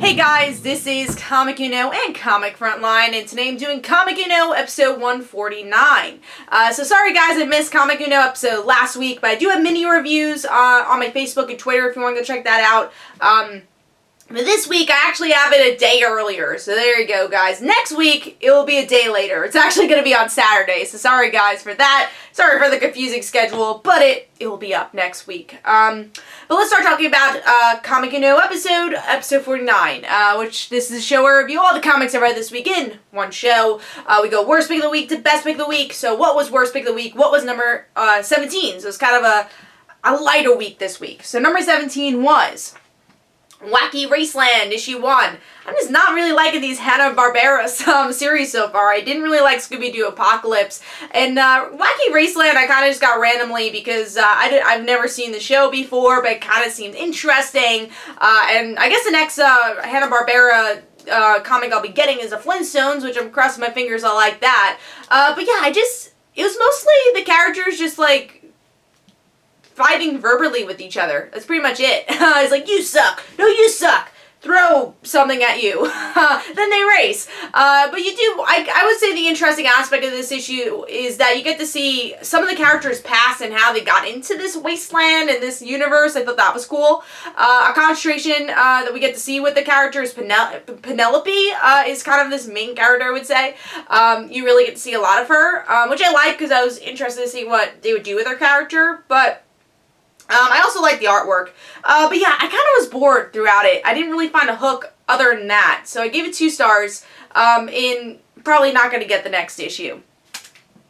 Hey guys, this is Comic Uno and Comic Frontline, and today I'm doing Comic Uno episode 149. So sorry guys, I missed Comic Uno episode last week, but I do have mini reviews on my Facebook and Twitter if you want to go check that out. But this week, I actually have it a day earlier, so there you go, guys. Next week, it will be a day later. It's actually going to be on Saturday, so sorry, guys, for that. Sorry for the confusing schedule, but it will be up next week. But let's start talking about Comic Uno episode 49, which this is a show where I review all the comics I read this week in one show. We go worst pick of the week to best pick of the week. So what was worst pick of the week? What was number 17? So it's kind of a lighter week this week. So number 17 was Wacky Raceland, issue 1. I'm just not really liking these Hanna-Barbera series so far. I didn't really like Scooby-Doo Apocalypse. And Wacky Raceland I kind of just got randomly because I've never seen the show before, but it kind of seemed interesting. And I guess the next Hanna-Barbera comic I'll be getting is the Flintstones, which I'm crossing my fingers I like that. But yeah, it was mostly the characters just like fighting verbally with each other. That's pretty much it. It's like, you suck. No, you suck. Throw something at you. Then they race. But you do, I would say the interesting aspect of this issue is that you get to see some of the characters' past and how they got into this wasteland and this universe. I thought that was cool. A concentration that we get to see with the characters, Penelope is kind of this main character, I would say. You really get to see a lot of her, which I like because I was interested to see what they would do with her character. But I also like the artwork. But yeah, I kind of was bored throughout it. I didn't really find a hook other than that. So I gave it 2 stars. In probably not going to get the next issue.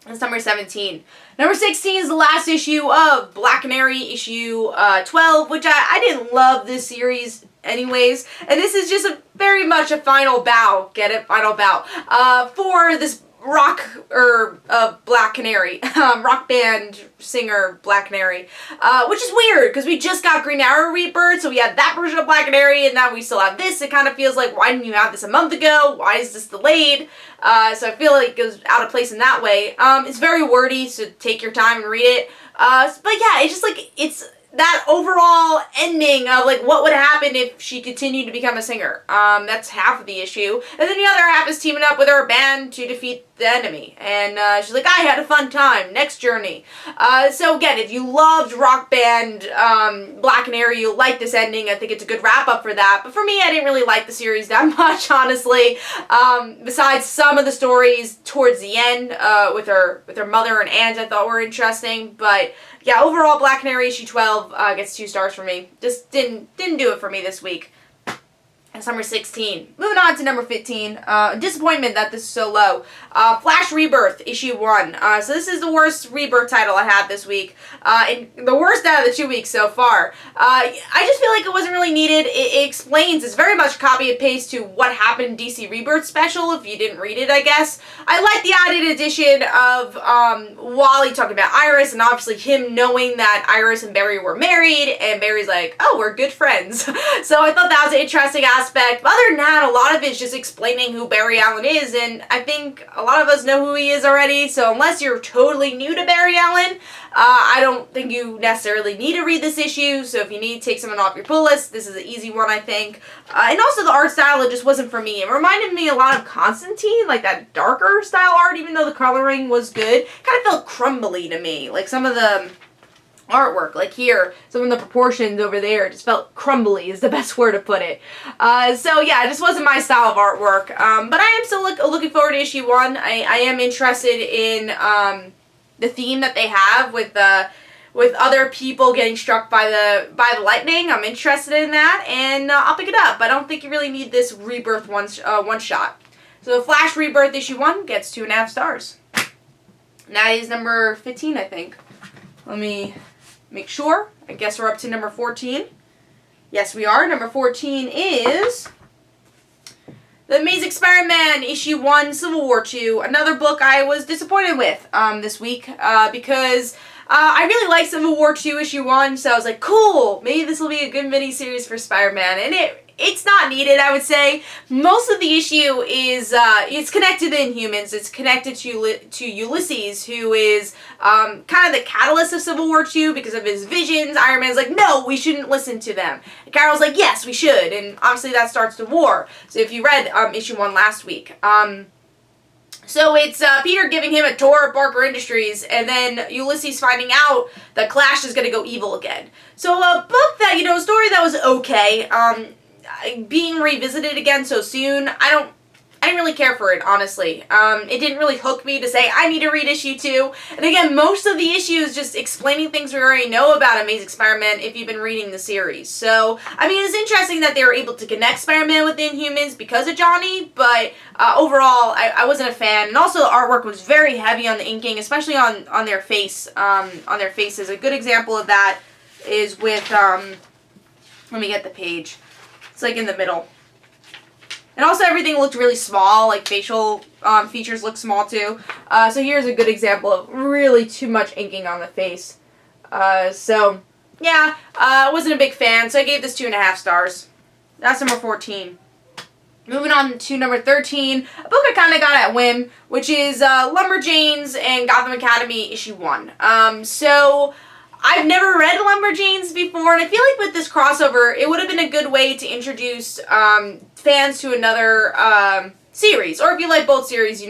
That's number 17. Number 16 is the last issue of Black Canary, issue 12, which I didn't love this series anyways. And this is just very much a final bow. Get it? Final bow. For this Black Canary, rock band singer Black Canary, which is weird because we just got Green Arrow Rebirth, so we had that version of Black Canary, and now we still have this. It kind of feels like, why didn't you have this a month ago? Why is this delayed? So I feel like it goes out of place in that way. It's very wordy, so take your time and read it. But yeah, it's just like, it's that overall ending of like what would happen if she continued to become a singer. That's half of the issue. And then the other half is teaming up with her band to defeat the enemy. And she's like, I had a fun time. Next journey. So again, if you loved rock band Black Canary, you'll like this ending. I think it's a good wrap up for that. But for me, I didn't really like the series that much, honestly. Besides some of the stories towards the end with her mother and aunt I thought were interesting. But yeah, overall, Black Canary issue 12 gets 2 stars for me. Just didn't do it for me this week. That's number 16. Moving on to number 15. Disappointment that this is so low. Flash Rebirth, issue 1. So this is the worst Rebirth title I had this week. And the worst out of the 2 weeks so far. I just feel like it wasn't really needed. It explains, it's very much copy and paste to what happened in DC Rebirth special, if you didn't read it, I guess. I like the added addition of Wally talking about Iris, and obviously him knowing that Iris and Barry were married, and Barry's like, oh, we're good friends. So I thought that was an interesting aspect. But other than that, a lot of it's just explaining who Barry Allen is, and I think a lot of us know who he is already, so unless you're totally new to Barry Allen, I don't think you necessarily need to read this issue. So if you need to take someone off your pull list, this is an easy one, I think. And also the art style, it just wasn't for me. It reminded me a lot of Constantine, like that darker style art, even though the coloring was good. Kind of felt crumbly to me, like some of the artwork, like here, some of the proportions over there just felt crumbly is the best word to put it. So yeah, it just wasn't my style of artwork. But I am still looking forward to issue 1. I am interested in the theme that they have with other people getting struck by the lightning. I'm interested in that, and I'll pick it up. I don't think you really need this Rebirth one shot. So the Flash Rebirth issue 1 gets 2.5 stars. That is number 15, I think. Let me make sure. I guess we're up to number 14. Yes, we are. Number 14 is The Amazing Spider-Man, issue 1, Civil War 2. Another book I was disappointed with this week because I really like Civil War 2, issue 1, so I was like, cool, maybe this will be a good mini-series for Spider-Man, and it's not needed, I would say. Most of the issue is, it's connected to Inhumans. It's connected to Ulysses, who is kind of the catalyst of Civil War II because of his visions. Iron Man's like, no, we shouldn't listen to them. And Carol's like, yes, we should. And obviously that starts the war. So if you read issue 1 last week. So it's Peter giving him a tour of Barker Industries, and then Ulysses finding out that Clash is going to go evil again. So a book that, a story that was okay, being revisited again so soon, I didn't really care for it, honestly. It didn't really hook me to say, I need to read issue 2. And again, most of the issue is just explaining things we already know about Amazing Spider-Man if you've been reading the series. So, I mean, it's interesting that they were able to connect Spider-Man with Inhumans because of Johnny, but overall, I wasn't a fan. And also, the artwork was very heavy on the inking, especially on their face, on their faces. A good example of that is with, let me get the page. It's like in the middle. And also everything looked really small, like facial features look small too. So here's a good example of really too much inking on the face. So, yeah, I wasn't a big fan, so I gave this 2.5 stars. That's number 14. Moving on to number 13, a book I kind of got at whim, which is Lumberjanes and Gotham Academy issue 1. So I've never read Lumberjanes before, and I feel like with this crossover, it would have been a good way to introduce fans to another series. Or if you like both series,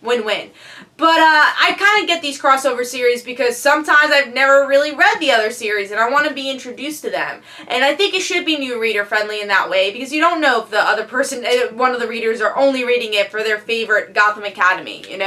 win-win. But I kind of get these crossover series because sometimes I've never really read the other series, and I want to be introduced to them. And I think it should be new reader friendly in that way, because you don't know if the other person, one of the readers, are only reading it for their favorite Gotham Academy, and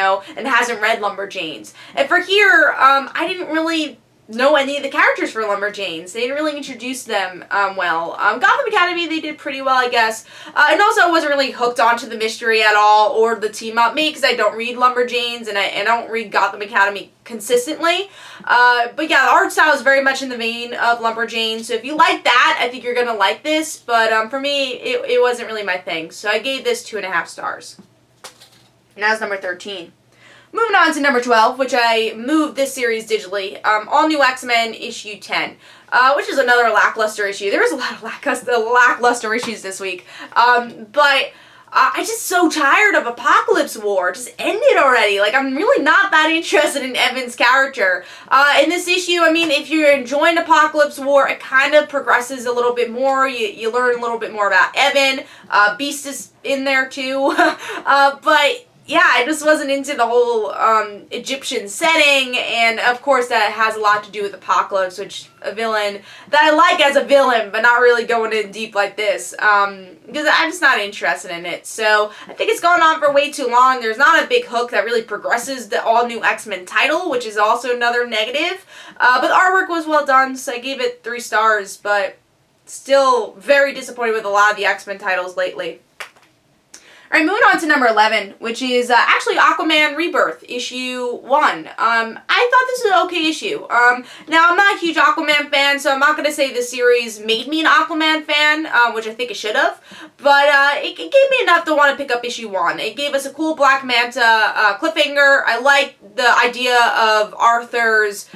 hasn't read Lumberjanes. And for here, I didn't really know any of the characters for Lumberjanes. They didn't really introduce them well. Gotham Academy, they did pretty well, I guess. And also, I wasn't really hooked onto the mystery at all, or the team-up me, because I don't read Lumberjanes, and I don't read Gotham Academy consistently. But yeah, the art style is very much in the vein of Lumberjanes, so if you like that, I think you're gonna like this, but for me, it wasn't really my thing. So I gave this 2.5 stars. And that's number 13. Moving on to number 12, which I moved this series digitally, All New X-Men issue 10, which is another lackluster issue. There was a lot of lackluster issues this week, but I'm just so tired of Apocalypse War. Just end it already. Like, I'm really not that interested in Evan's character. In this issue, I mean, if you're enjoying Apocalypse War, it kind of progresses a little bit more. You learn a little bit more about Evan. Beast is in there too, but yeah, I just wasn't into the whole Egyptian setting, and of course that has a lot to do with Apocalypse, which a villain that I like as a villain, but not really going in deep like this, because I'm just not interested in it. So I think it's gone on for way too long. There's not a big hook that really progresses the all-new X-Men title, which is also another negative, but the artwork was well done, so I gave it 3 stars, but still very disappointed with a lot of the X-Men titles lately. Alright, moving on to number 11, which is actually Aquaman Rebirth, issue 1. I thought this was an okay issue. Now, I'm not a huge Aquaman fan, so I'm not going to say this series made me an Aquaman fan, which I think it should have, but it gave me enough to want to pick up issue 1. It gave us a cool Black Manta cliffhanger. I liked the idea of Arthur's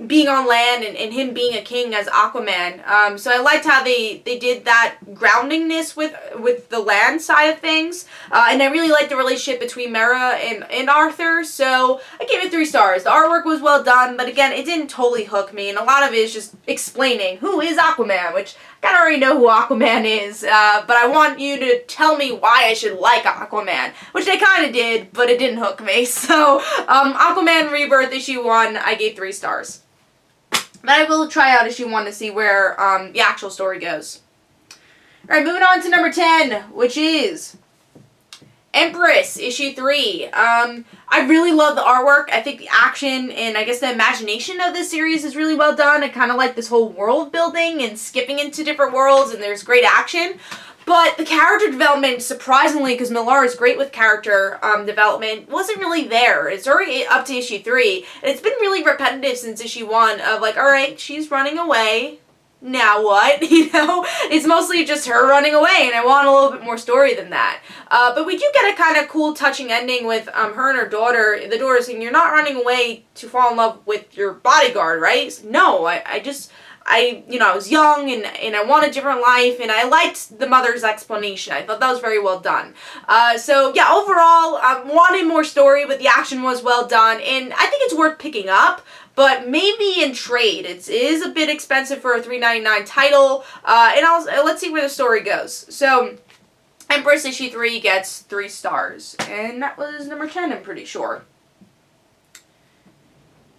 being on land and him being a king as Aquaman. So I liked how they did that groundingness with the land side of things. And I really liked the relationship between Mera and Arthur, so I gave it 3 stars. The artwork was well done, but again, it didn't totally hook me, and a lot of it is just explaining who is Aquaman, which I kind of already know who Aquaman is, but I want you to tell me why I should like Aquaman, which they kind of did, but it didn't hook me. So, Aquaman Rebirth issue 1, I gave 3 stars. But I will try out issue 1 to see where the actual story goes. Alright, moving on to number 10, which is Empress, issue 3. I really love the artwork. I think the action and I guess the imagination of this series is really well done. I kind of like this whole world building and skipping into different worlds, and there's great action. But the character development, surprisingly, because Millar is great with character development, wasn't really there. It's already up to issue 3, and it's been really repetitive since issue 1 of like, alright, she's running away. Now what? It's mostly just her running away, and I want a little bit more story than that. But we do get a kind of cool, touching ending with her and her daughter. The daughter saying, "You're not running away to fall in love with your bodyguard, right?" No, I was young and I wanted a different life, and I liked the mother's explanation. I thought that was very well done. So yeah, overall, I wanted more story, but the action was well done, and I think it's worth picking up. But maybe in trade. It is a bit expensive for a $3.99 title. And let's see where the story goes. So, Empress issue 3 gets 3 stars. And that was number 10, I'm pretty sure.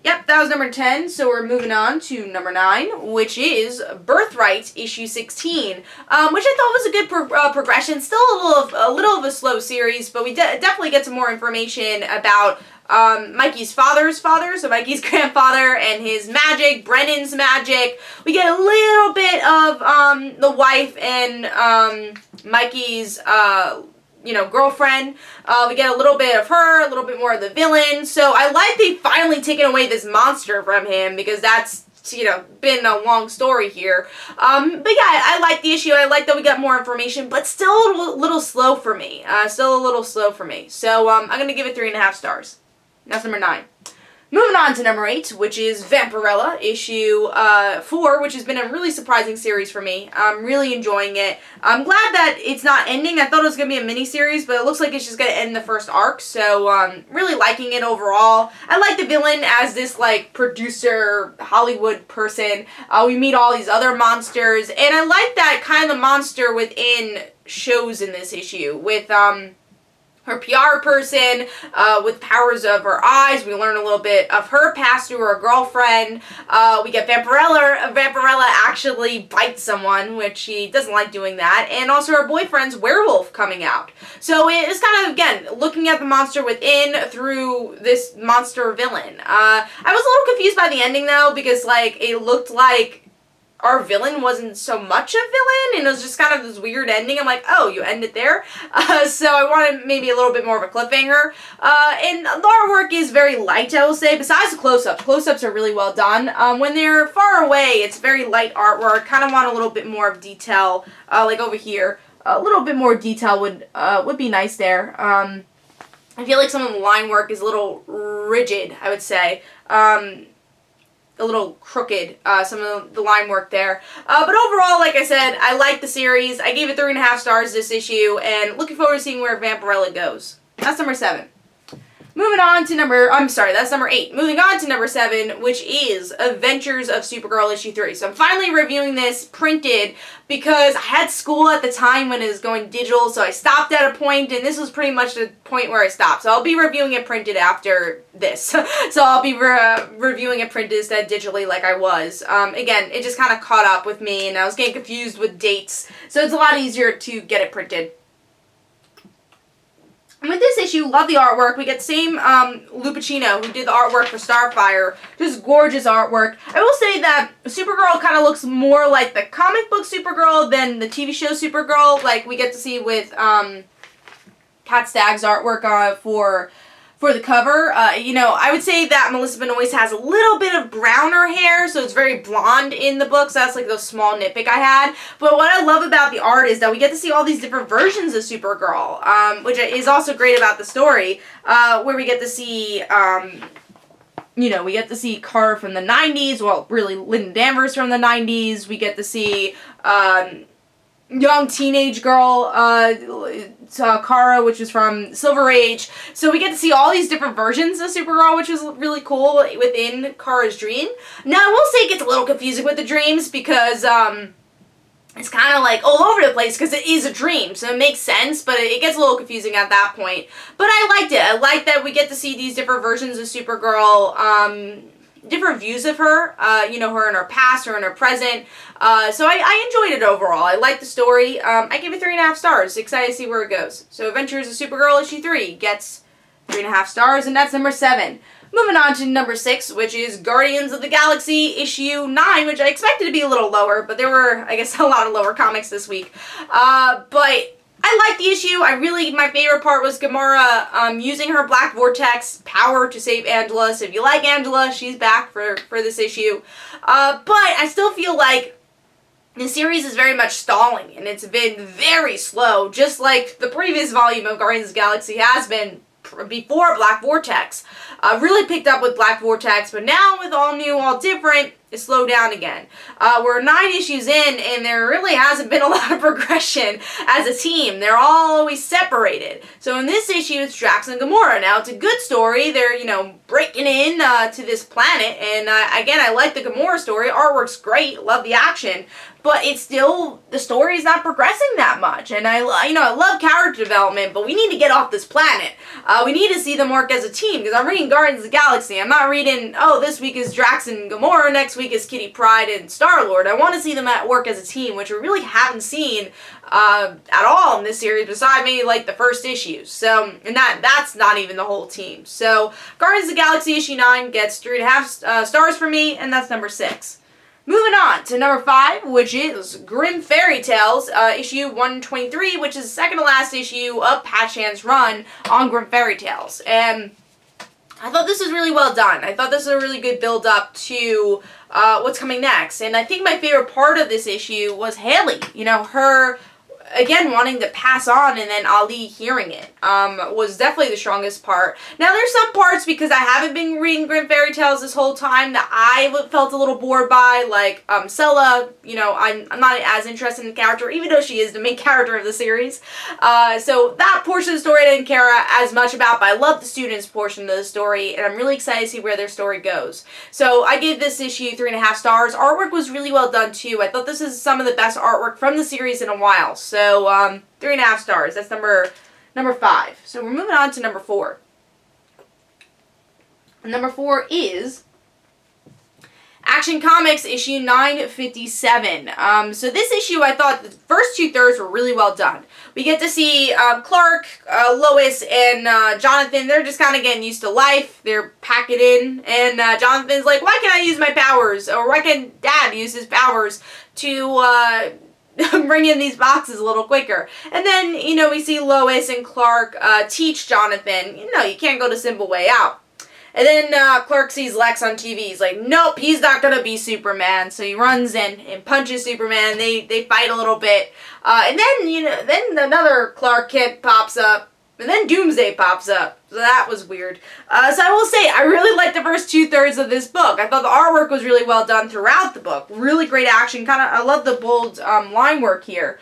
Yep, that was number 10, so we're moving on to number 9, which is Birthright issue 16, which I thought was a good progression. Still a little of a slow series, but we definitely get some more information about Mikey's father's father, so Mikey's grandfather, and his magic, Brennan's magic. We get a little bit of the wife and Mikey's girlfriend. We get a little bit of her, a little bit more of the villain. So I like they finally taken away this monster from him, because that's, been a long story here. But yeah, I like the issue. I like that we got more information, but still a little slow for me. So I'm going to give it 3.5 stars. That's number 9. Moving on to number 8, which is Vampirella, issue 4, which has been a really surprising series for me. I'm really enjoying it. I'm glad that it's not ending. I thought it was going to be a mini-series, but it looks like it's just going to end the first arc, so really liking it overall. I like the villain as this, producer, Hollywood person. We meet all these other monsters, and I like that kind of the monster within shows in this issue, with, her PR person, with powers of her eyes. We learn a little bit of her past through her girlfriend. We get Vampirella. Vampirella actually bites someone, which she doesn't like doing that. And also her boyfriend's werewolf coming out. So it's kind of, again, looking at the monster within through this monster villain. I was a little confused by the ending, though, because, it looked like our villain wasn't so much a villain, and it was just kind of this weird ending. I'm like, oh, you end it there? So I wanted maybe a little bit more of a cliffhanger. And the artwork is very light, I will say, besides the close-ups. Close-ups are really well done. When they're far away, it's very light artwork. Kind of want a little bit more of detail, like over here. A little bit more detail would be nice there. I feel like some of the line work is a little rigid, I would say. A little crooked, some of the line work there. But overall, like I said, I like the series. I gave it 3.5 stars this issue, and looking forward to seeing where Vampirella goes. That's number 7. Moving on to that's number 8. Moving on to number 7, which is Adventures of Supergirl issue 3. So I'm finally reviewing this printed because I had school at the time when it was going digital, so I stopped at a point, and this was pretty much the point where I stopped. So I'll be reviewing it printed after this. So I'll be reviewing it printed instead digitally like I was. Again, it just kind of caught up with me, and I was getting confused with dates, so it's a lot easier to get it printed. With this issue, love the artwork. We get the same Lupacino who did the artwork for Starfire. Just gorgeous artwork. I will say that Supergirl kind of looks more like the comic book Supergirl than the TV show Supergirl. Like we get to see with Kat Stagg's artwork for the cover. I would say that Melissa Benoist has a little bit of browner hair, so it's very blonde in the book, so that's like the small nitpick I had. But what I love about the art is that we get to see all these different versions of Supergirl, which is also great about the story, where we get to see, we get to see Kara from the 90s, well, really Lynn Danvers from the 90s, we get to see, young teenage girl, Kara, which is from Silver Age. So we get to see all these different versions of Supergirl, which is really cool within Kara's dream. Now, I will say it gets a little confusing with the dreams because, it's kind of like all over the place because it is a dream, so it makes sense, but it gets a little confusing at that point. But I liked it. I like that we get to see these different versions of Supergirl, different views of her, her in her past, her in her present. So I enjoyed it overall. I liked the story. I gave it 3.5 stars. Excited to see where it goes. So Adventures of Supergirl issue 3 gets 3.5 stars, and that's number 7. Moving on to number 6, which is Guardians of the Galaxy issue 9, which I expected to be a little lower, but there were, I guess, a lot of lower comics this week. But I liked the issue. My favorite part was Gamora using her Black Vortex power to save Angela. So if you like Angela, she's back for this issue. But I still feel like the series is very much stalling, and it's been very slow, just like the previous volume of Guardians of the Galaxy has been before Black Vortex. Really picked up with Black Vortex, but now with all new, all different, slow down again. We're 9 issues in, and there really hasn't been a lot of progression as a team. They're all always separated. So in this issue, it's Drax and Gamora. Now, it's a good story. They're, you know, breaking in to this planet, and again, I like the Gamora story. Artwork's great. Love the action. But it's still, the story is not progressing that much. And I love character development, but we need to get off this planet. We need to see them work as a team, because I'm reading Guardians of the Galaxy. I'm not reading, oh, this week is Drax and Gamora, next week is Kitty Pryde and Star-Lord. I want to see them at work as a team, which we really haven't seen at all in this series, besides maybe like the first issue. So, and that's not even the whole team. So, Guardians of the Galaxy issue 9 gets 3.5 stars for me, and that's number 6. Moving on to number 5, which is Grimm Fairy Tales, issue 123, which is the second to last issue of Pat Chan's run on Grimm Fairy Tales. And I thought this was really well done. I thought this was a really good build-up to what's coming next. And I think my favorite part of this issue was Haley. You know, her, again, wanting to pass on and then Ali hearing it was definitely the strongest part. Now, there's some parts, because I haven't been reading Grimm Fairy Tales this whole time, that I felt a little bored by, like Sella. You know, I'm not as interested in the character, even though she is the main character of the series. So that portion of the story I didn't care as much about, but I love the students portion of the story, and I'm really excited to see where their story goes. So I gave this issue 3.5 stars. Artwork was really well done, too. I thought this is some of the best artwork from the series in a while. So, 3.5 stars. That's number 5. So we're moving on to number 4. Number 4 is Action Comics issue 957. So this issue, I thought the first 2/3 were really well done. We get to see Clark, Lois, and Jonathan. They're just kind of getting used to life. They're packing in, and Jonathan's like, why can't I use my powers? Or why can't Dad use his powers to bring in these boxes a little quicker? And then, you know, we see Lois and Clark teach Jonathan, you know, you can't go the simple way out. And then Clark sees Lex on TV. He's like, nope, he's not going to be Superman. So he runs in and punches Superman. They fight a little bit. And then, you know, then another Clark Kent pops up. And then Doomsday pops up. So that was weird. So I will say, I really liked the first 2/3 of this book. I thought the artwork was really well done throughout the book. Really great action. I love the bold line work here.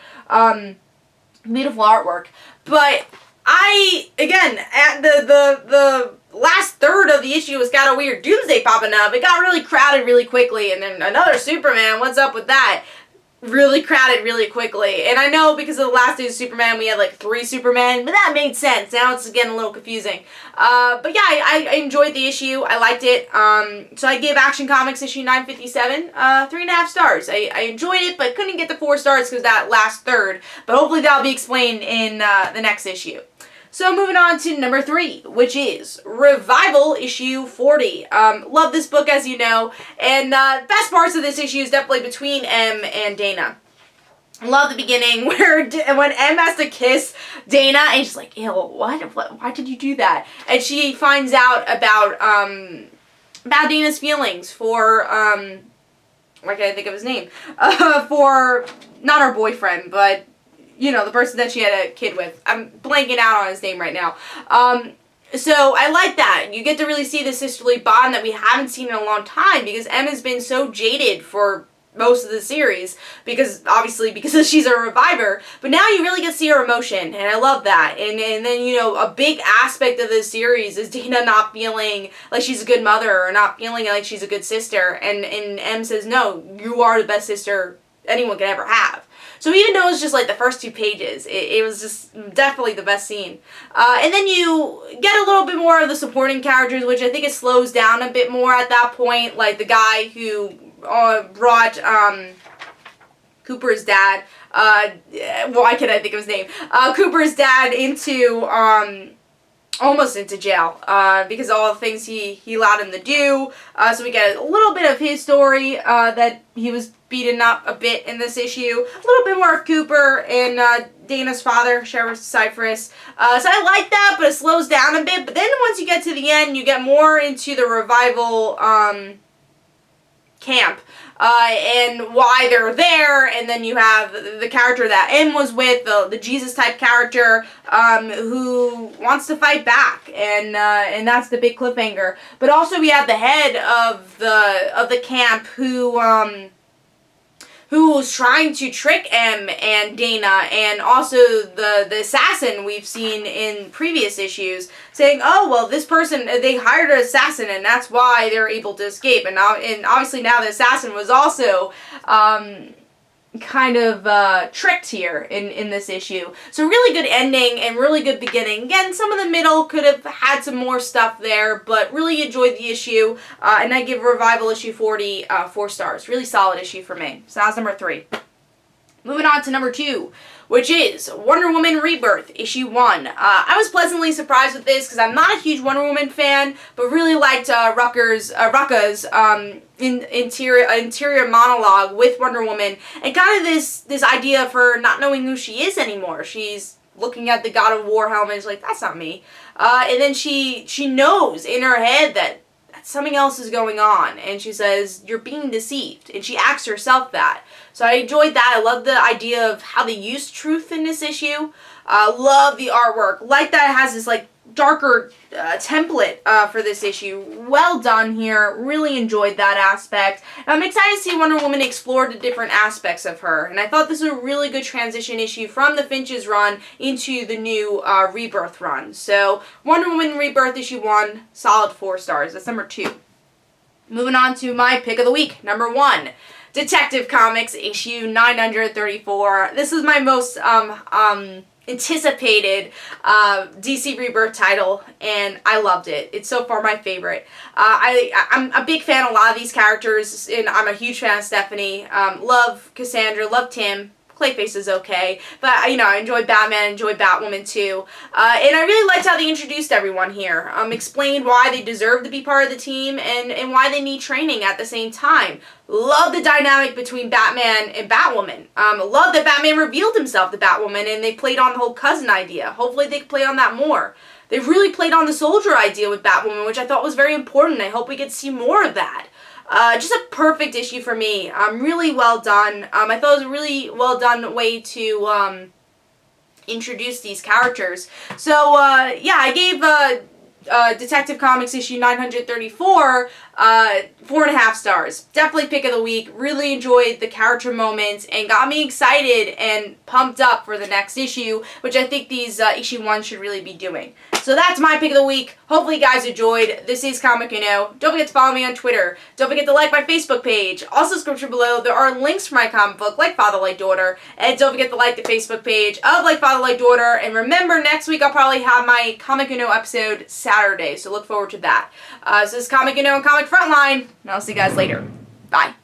Beautiful artwork. But again, at the last third of the issue was kind of weird. Doomsday popping up. It got really crowded really quickly. And then another Superman. What's up with that? Really crowded really quickly. And I know because of the last day of Superman, we had like 3 Supermen, but that made sense. Now it's getting a little confusing. But yeah, I enjoyed the issue. I liked it. So I gave Action Comics issue 957 3.5 stars. I enjoyed it, but couldn't get the 4 stars because that last third. But hopefully that'll be explained in the next issue. So moving on to number 3, which is Revival issue 40. Love this book, as you know, and best parts of this issue is definitely between M and Dana. Love the beginning where when M has to kiss Dana, and she's like, ew, what? Why did you do that? And she finds out about Dana's feelings for why can't I think of his name? For not her boyfriend, but you know, the person that she had a kid with. I'm blanking out on his name right now. So I like that. You get to really see the sisterly bond that we haven't seen in a long time, because Em has been so jaded for most of the series, because she's a reviver, but now you really get to see her emotion, and I love that. And then, you know, a big aspect of this series is Dana not feeling like she's a good mother, or not feeling like she's a good sister, and Em says, no, you are the best sister anyone can ever have. So even though it's just like the first 2 pages, it was just definitely the best scene. And then you get a little bit more of the supporting characters, which I think it slows down a bit more at that point. Like the guy who brought Cooper's dad, why can't I think of his name? Cooper's dad into almost into jail because of all the things he allowed him to do. So we get a little bit of his story that he was beaten up a bit in this issue. A little bit more of Cooper and Dana's father, Sheriff Cypress. So I like that, but it slows down a bit. But then once you get to the end, you get more into the revival camp. And why they're there, and then you have the character that M was with, the Jesus type character, who wants to fight back, and that's the big cliffhanger. But also we have the head of the camp who was trying to trick M and Dana, and also the assassin we've seen in previous issues, saying, oh, well, this person, they hired an assassin, and that's why they're able to escape. And obviously now the assassin was also kind of tricked here in this issue. So really good ending and really good beginning. Again, some of the middle could have had some more stuff there, but really enjoyed the issue, and I give Revival issue 40 4 stars. Really solid issue for me. So that's number 3. Moving on to number 2, which is Wonder Woman Rebirth, issue 1. I was pleasantly surprised with this because I'm not a huge Wonder Woman fan, but really liked Rucka's interior monologue with Wonder Woman, and kind of this idea of her not knowing who she is anymore. She's looking at the God of War helmet, and she's like, that's not me. And then she knows in her head that something else is going on, and she says, you're being deceived, and she asks herself that. So I enjoyed that. I love the idea of how they used truth in this issue. Love the artwork. Like that it has this like darker template for this issue. Well done here. Really enjoyed that aspect. And I'm excited to see Wonder Woman explore the different aspects of her. And I thought this was a really good transition issue from the Finch's run into the new Rebirth run. So Wonder Woman Rebirth issue 1, solid 4 stars. That's number 2. Moving on to my pick of the week, number 1. Detective Comics issue 934. This is my most anticipated DC Rebirth title, and I loved it. It's so far my favorite. I'm a big fan of a lot of these characters, and I'm a huge fan of Stephanie. Love Cassandra, love Tim. Clayface is okay, but you know, I enjoy Batman, enjoy Batwoman too, and I really liked how they introduced everyone here, explained why they deserve to be part of the team, and why they need training at the same time. Love the dynamic between Batman and Batwoman. Love that Batman revealed himself to Batwoman, and they played on the whole cousin idea. Hopefully they can play on that more. They really played on the soldier idea with Batwoman, which I thought was very important. I hope we get to see more of that. Just a perfect issue for me. Really well done. I thought it was a really well done way to introduce these characters. So yeah, I gave Detective Comics issue 934 4.5 stars. Definitely pick of the week. Really enjoyed the character moments and got me excited and pumped up for the next issue, which I think these issue 1s should really be doing. So that's my pick of the week. Hopefully you guys enjoyed. This is Comic Don't forget to follow me on Twitter. Don't forget to like my Facebook page. Also, description below, there are links for my comic book, Like Father, Like Daughter. And don't forget to like the Facebook page of Like Father, Like Daughter. And remember, next week I'll probably have my Comic episode Saturday. So look forward to that. So this is Comic and Comic Frontline. And I'll see you guys later. Bye.